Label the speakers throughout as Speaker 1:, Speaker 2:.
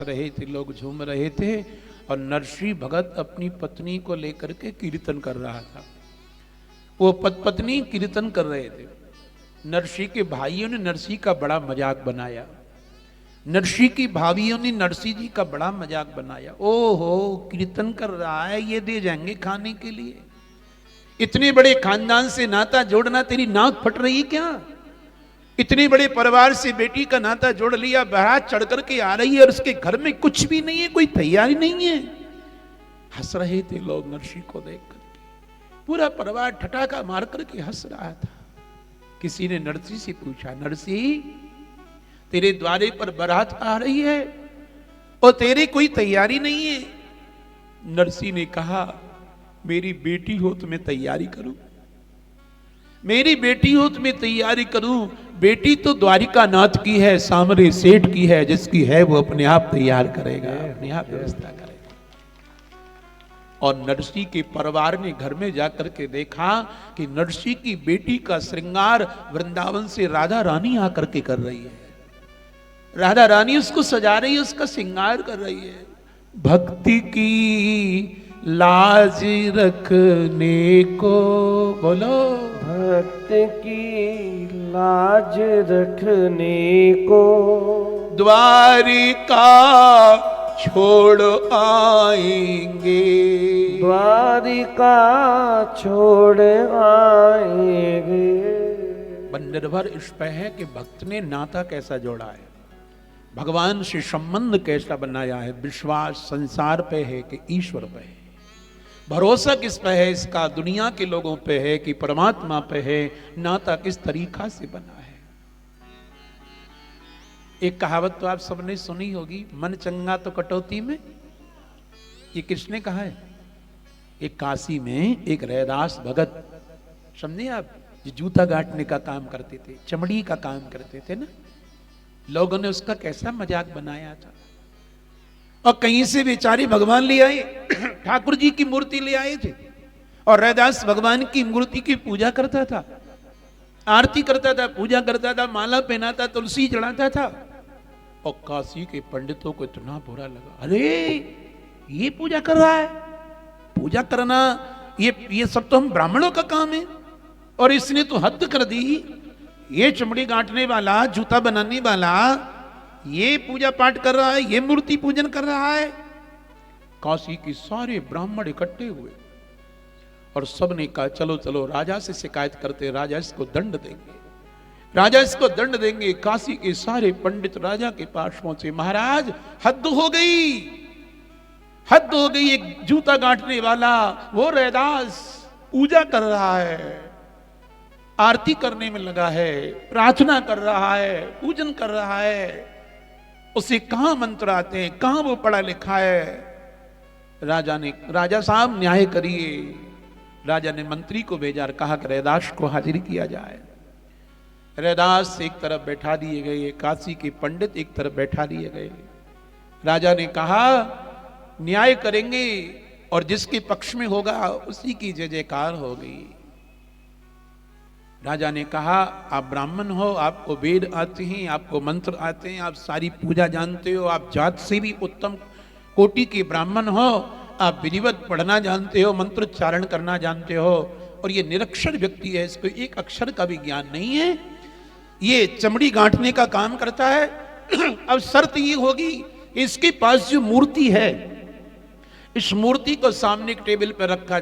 Speaker 1: रहे थे, लोग झूम रहे थे और नरसी भगत अपनी पत्नी को लेकर के कीर्तन कर रहा था। वो पत्नी कीर्तन कर रहे थे। नरसी के भाइयों ने नरसी का बड़ा मजाक बनाया, नरसी की भाभियों ने नरसी जी का बड़ा मजाक बनाया। ओहो, कीर्तन कर रहा है, ये दे जाएंगे खाने के लिए। इतने बड़े खानदान से नाता जोड़ना तेरी नाक फट रही क्या? इतने बड़े परिवार से बेटी का नाता जोड़ लिया, बारात चढ़ करके आ रही है और उसके घर में कुछ भी नहीं है, कोई तैयारी नहीं है। हंस रहे थे लोग नरसी को देख करके, पूरा परिवार ठठाका मार करके हंस रहा था। किसी ने नरसी से पूछा, नरसी तेरे द्वारे पर बारात आ रही है और तेरी कोई तैयारी नहीं है। नरसी ने कहा, मेरी बेटी हो तो मैं तैयारी करूं, मेरी बेटी हो तो मैं तैयारी करूं। बेटी तो द्वारिका नाथ की है, सामरे सेठ की है, जिसकी है वो अपने आप तैयार करेगा, अपने आप व्यवस्था करेगा। और नरसी के परिवार ने घर में जाकर के देखा कि नरसी की बेटी का श्रृंगार वृंदावन से राधा रानी आकर के कर रही है। राधा रानी उसको सजा रही है, उसका श्रृंगार कर रही है। भक्ति की लाज रखने को, बोलो,
Speaker 2: भक्ति की लाज रखने को
Speaker 1: द्वारिका छोड़ आएंगे,
Speaker 2: द्वारिका छोड़ आएंगे।
Speaker 1: निर्भर इस पे है कि भक्त ने नाता कैसा जोड़ा है, भगवान से संबंध कैसा बनाया है। विश्वास संसार पे है कि ईश्वर पे है, भरोसा किस पे है, इसका दुनिया के लोगों पे है कि परमात्मा पे है, नाता किस तरीका से बना है। एक कहावत तो आप सबने सुनी होगी, मन चंगा तो कटौती में। ये किसने कहा है? एक काशी में एक रैदास भगत, समझे आप, जो जूता गांठने का काम करते थे, चमड़ी का काम करते थे ना, लोगों ने उसका कैसा मजाक बनाया था। और कहीं से बेचारे भगवान ले आए, ठाकुर जी की मूर्ति ले आए थे, और रैदास भगवान की मूर्ति की पूजा करता था, आरती करता था, पूजा करता था, माला पहनाता, तुलसी चढ़ाता था। और काशी के पंडितों को इतना बुरा लगा, अरे ये पूजा कर रहा है, पूजा करना ये सब तो हम ब्राह्मणों का काम है, और इसने तो हद कर दी। ये चमड़ी गांठने वाला, जूता बनाने वाला, ये पूजा पाठ कर रहा है, ये मूर्ति पूजन कर रहा है। काशी के सारे ब्राह्मण इकट्ठे हुए और सबने कहा, चलो चलो राजा से शिकायत करते, राजा इसको दंड देंगे, राजा इसको दंड देंगे। काशी के सारे पंडित राजा के पास पहुंचे, महाराज हद हो गई, हद हो गई। एक जूता गांठने वाला, वो रैदास पूजा कर रहा है, आरती करने में लगा है, प्रार्थना कर रहा है, पूजन कर रहा है, उसे कहां मंत्र आते हैं, कहां वो पढ़ा लिखा है। राजा साहब न्याय करिए। राजा ने मंत्री को भेजा और कहा कि रैदास को हाजिर किया जाए। रैदास एक तरफ बैठा दिए गए, काशी के पंडित एक तरफ बैठा दिए गए। राजा ने कहा, न्याय करेंगे और जिसके पक्ष में होगा उसी की जय जयकार होगी। राजा ने कहा, आप ब्राह्मण हो, आपको वेद आते हैं, आपको मंत्र आते हैं, आप सारी पूजा जानते हो, आप जात से भी उत्तम कोटि के ब्राह्मण हो, आप विधिवत पढ़ना जानते हो, मंत्रोच्चारण करना जानते हो, और ये निरक्षर व्यक्ति है, इसको एक अक्षर का भी ज्ञान नहीं है, ये चमड़ी गांठने का काम करता है। अब शर्त ये होगी, इसके पास जो मूर्ति है, इस मूर्ति को सामने एक टेबल पर रखा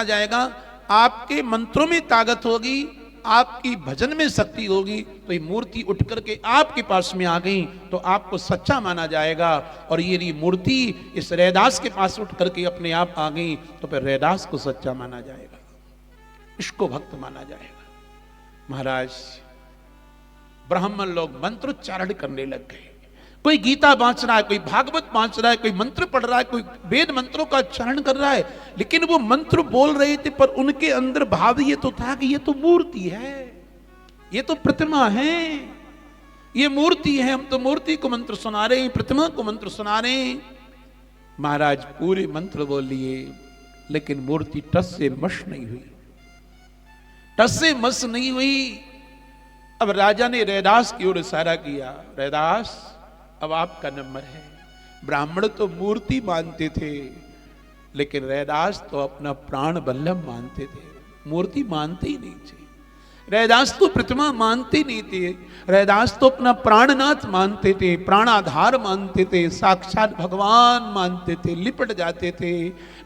Speaker 1: जाएगा। आपके मंत्रों में ताकत होगी, आपकी भजन में शक्ति होगी, तो ये मूर्ति उठ करके आपके पास में आ गई तो आपको सच्चा माना जाएगा। और ये मूर्ति इस रैदास के पास उठ करके अपने आप आ गई तो फिर रैदास को सच्चा माना जाएगा, इसको भक्त माना जाएगा। महाराज, ब्राह्मण लोग मंत्रोच्चारण करने लग गए। कोई गीता बांच रहा है, कोई भागवत बांच रहा है, कोई मंत्र पढ़ रहा है, कोई वेद मंत्रों का उच्चारण कर रहा है। लेकिन वो मंत्र बोल रहे थे पर उनके अंदर भाव ये तो था कि ये तो मूर्ति है, ये तो प्रतिमा है, ये मूर्ति है, हम तो मूर्ति को मंत्र सुना रहे हैं, प्रतिमा को मंत्र सुना रहे हैं। महाराज पूरे मंत्र बोल लिए, लेकिन मूर्ति टस से मस नहीं हुई, टस से मस नहीं हुई। अब राजा ने रैदास की ओर इशारा किया, रैदास अब आपका नंबर है। ब्राह्मण तो मूर्ति मानते थे, लेकिन रैदास तो अपना प्राण वल्लभ मानते थे, मूर्ति मानते ही नहीं थे। रैदास तो प्रतिमा मानते नहीं थे, रैदास तो अपना प्राणनाथ मानते थे, प्राणाधार मानते थे, साक्षात भगवान मानते थे। लिपट जाते थे,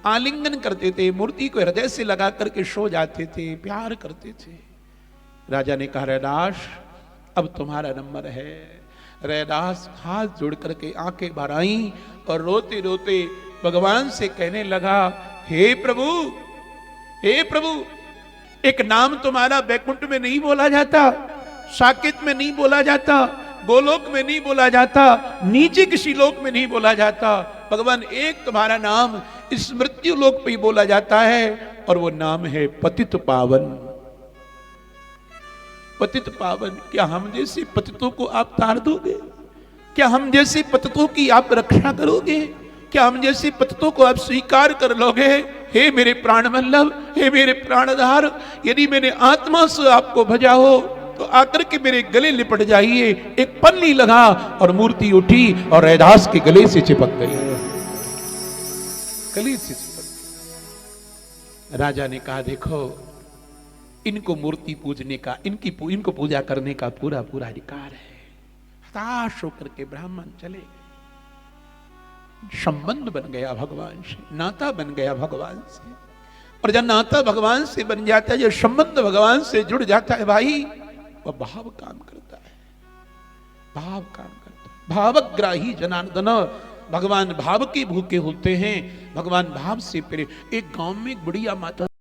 Speaker 1: आलिंगन करते थे, मूर्ति को हृदय से लगा करके सो जाते थे, प्यार करते थे। राजा ने कहा, रैदास अब तुम्हारा नंबर है। रैदास हाथ जोड़ करके आंखें भर आई और रोते रोते भगवान से कहने लगा, हे प्रभु, हे प्रभु, एक नाम तुम्हारा वैकुंठ में नहीं बोला जाता, साकेत में नहीं बोला जाता, गोलोक में नहीं बोला जाता, नीचे किसी लोक में नहीं बोला जाता। भगवान एक तुम्हारा नाम इस मृत्यु लोक पे ही बोला जाता है, और वो नाम है पतित पावन। पतित पावन, क्या हम जैसे पतितों को आप तार दोगे? क्या हम जैसे पतितों की आप रक्षा करोगे? क्या हम जैसे पतितों को आप स्वीकार कर लोगे? हे मेरे प्राण वल्लभ, हे मेरे प्राणधार, यदि मैंने आत्मा से आपको भजा हो तो आकर के मेरे गले लिपट जाइए। एक पन्नी लगा और मूर्ति उठी और रैदास के गले से चिपक गई, गले से चिपक गई। राजा ने कहा, देखो, इनको मूर्ति पूजने का, इनको पूजा करने का पूरा पूरा अधिकार है। हताश होकर के ब्राह्मण चले गए। संबंध बन गया भगवान से, नाता बन गया भगवान से। और जब नाता भगवान से बन जाता है, जब संबंध भगवान से जुड़ जाता है भाई, वह भाव काम करता है, भाव काम करता है। भावग्राही जनार्दन, भगवान भाव के भूखे होते हैं, भगवान भाव से प्रेम। एक गांव में एक बुढ़िया माता